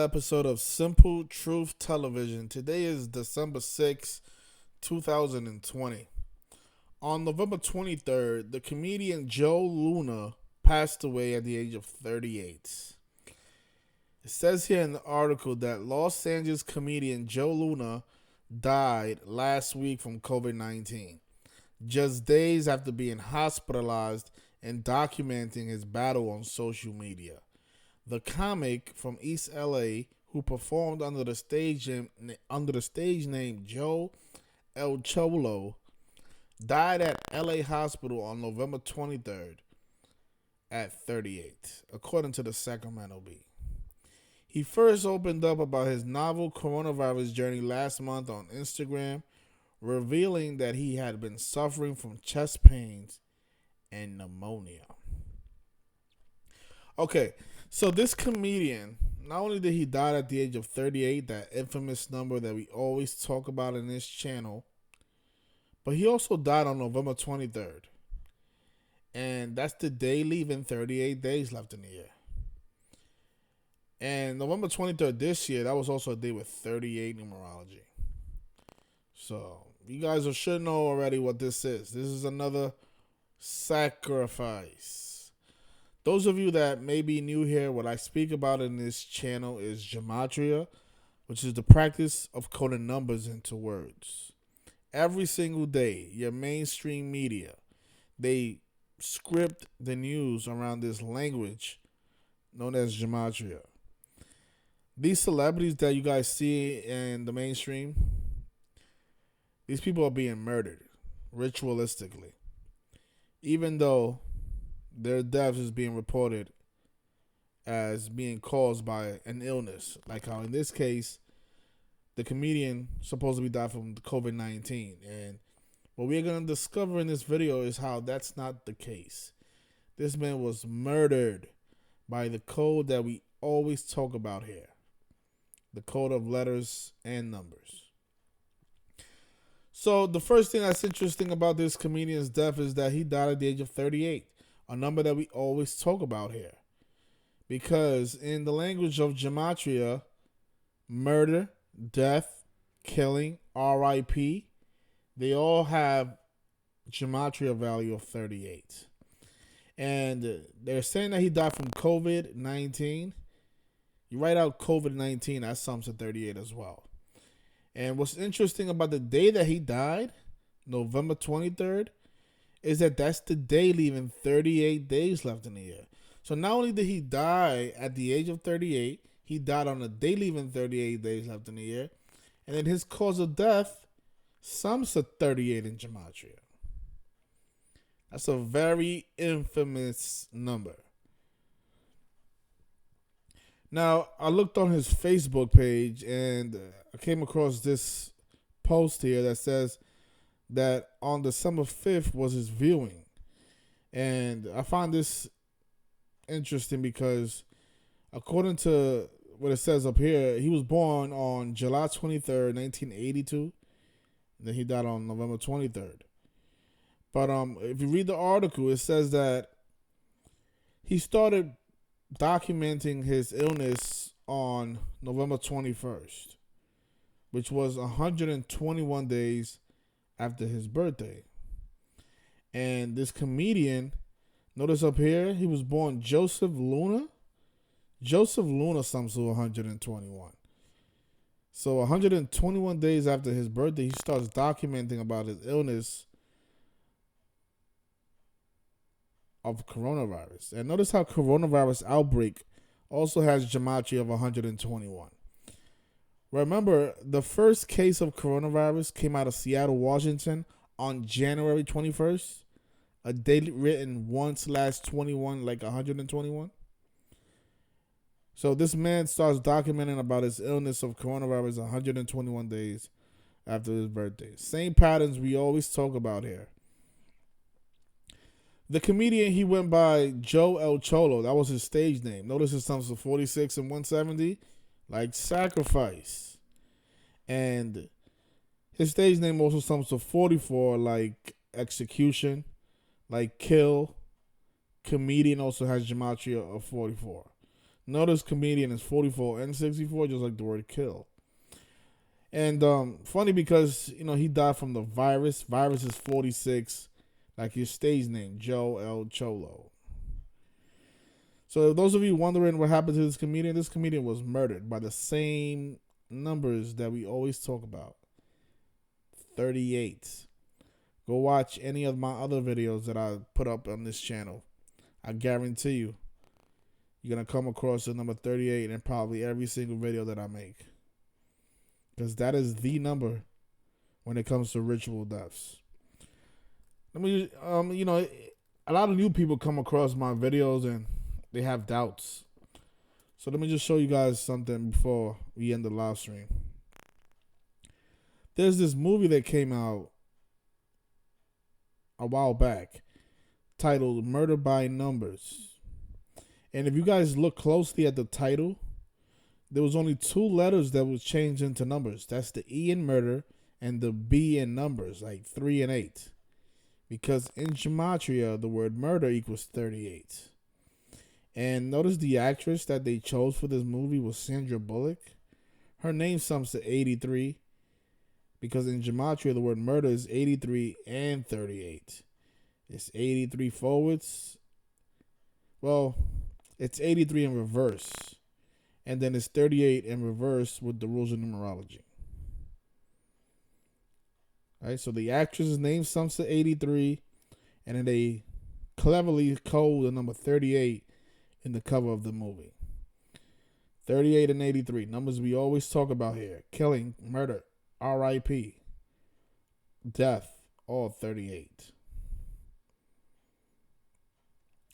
Episode of Simple Truth Television. Today is December 6, 2020. On November 23rd, the comedian Joe Luna passed away at the age of 38. It says here in the article that Los Angeles comedian Joe Luna died last week from COVID 19, just days after being hospitalized and documenting his battle on social media. The comic from East LA, who performed under the stage name Joe Cholo, died at LA hospital on November 23rd at 38, according to the Sacramento Bee. He first opened up about his novel coronavirus journey last month on Instagram, revealing that he had been suffering from chest pains and pneumonia. Okay, so this comedian, not only did he die at the age of 38, that infamous number that we always talk about in this channel, but he also died on November 23rd. And that's the day leaving 38 days left in the year. And November 23rd this year, that was also a day with 38 numerology. So you guys should know already what this is. This is another sacrifice. Those of you that may be new here, what I speak about in this channel is gematria, which is the practice of coding numbers into words. Every single day, your mainstream media, they script the news around this language known as gematria. These celebrities that you guys see in the mainstream, these people are being murdered ritualistically, even though their deaths is being reported as being caused by an illness, like how in this case the comedian supposedly died from COVID-19. And what we're going to discover in this video is how that's not the case. This man was murdered by the code that we always talk about here, the code of letters and numbers. So the first thing that's interesting about this comedian's death is that he died at the age of 38, a number that we always talk about here. Because in the language of gematria, murder, death, killing, RIP, they all have gematria value of 38. And they're saying that he died from COVID-19. You write out COVID-19, that sums to 38 as well. And what's interesting about the day that he died, November 23rd, is that that's the day leaving 38 days left in the year. So not only did he die at the age of 38, he died on the day leaving 38 days left in the year. And then his cause of death sums to 38 in gematria. That's a very infamous number. Now, I looked on his Facebook page and I came across this post here that says that on December 5th was his viewing. And I find this interesting because according to what it says up here, he was born on July 23rd, 1982. And then he died on November 23rd. But if you read the article, it says that he started documenting his illness on November 21st, which was 121 days after his birthday. And this comedian, notice up here, he was born Joseph Luna. Joseph Luna sums to 121. So 121 days after his birthday, he starts documenting about his illness of coronavirus. And notice how coronavirus outbreak also has gematria of 121. Remember, the first case of coronavirus came out of Seattle, Washington on January 21st. A date written 1/21, like 121. So this man starts documenting about his illness of coronavirus 121 days after his birthday. Same patterns we always talk about here. The comedian, he went by Joe El Cholo. That was his stage name. Notice it sums to 46 and 170, like sacrifice. And his stage name also sums to 44, like execution, like kill. Comedian also has gematria of 44. Notice comedian is 44 and 64, just like the word kill. And funny because he died from the virus. Virus is 46, like his stage name, Joe El Cholo. So those of you wondering what happened to this comedian was murdered by the same numbers that we always talk about. 38. Go watch any of my other videos that I put up on this channel. I guarantee you're going to come across the number 38 in probably every single video that I make. Because that is the number when it comes to ritual deaths. Let me, a lot of new people come across my videos and they have doubts. So let me just show you guys something before we end the live stream. There's this movie that came out a while back titled Murder by Numbers. And if you guys look closely at the title, there was only 2 letters that was changed into numbers. That's the E in murder and the B in numbers, like 3 and 8. Because in gematria, the word murder equals 38. And notice the actress that they chose for this movie was Sandra Bullock. Her name sums to 83. Because in gematria, the word murder is 83 and 38. It's 83 forwards. Well, it's 83 in reverse. And then it's 38 in reverse with the rules of numerology. All right, so the actress's name sums to 83. And then they cleverly code the number 38 in the cover of the movie. 38 and 83. Numbers we always talk about here. Killing, murder, R.I.P., death, all 38.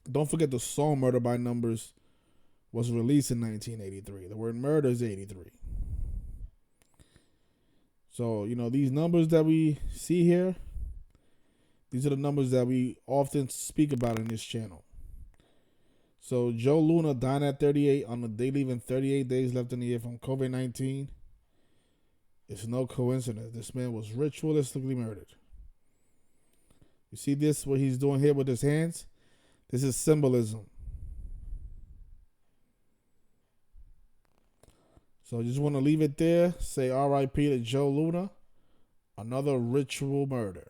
Don't forget the song Murder by Numbers was released in 1983. The word murder is 83. So, these numbers that we see here, these are the numbers that we often speak about in this channel. So, Joe Luna died at 38 on the day leaving 38 days left in the year from COVID-19. It's no coincidence. This man was ritualistically murdered. You see this, what he's doing here with his hands? This is symbolism. So I just want to leave it there. Say R.I.P. to Joe Luna. Another ritual murder.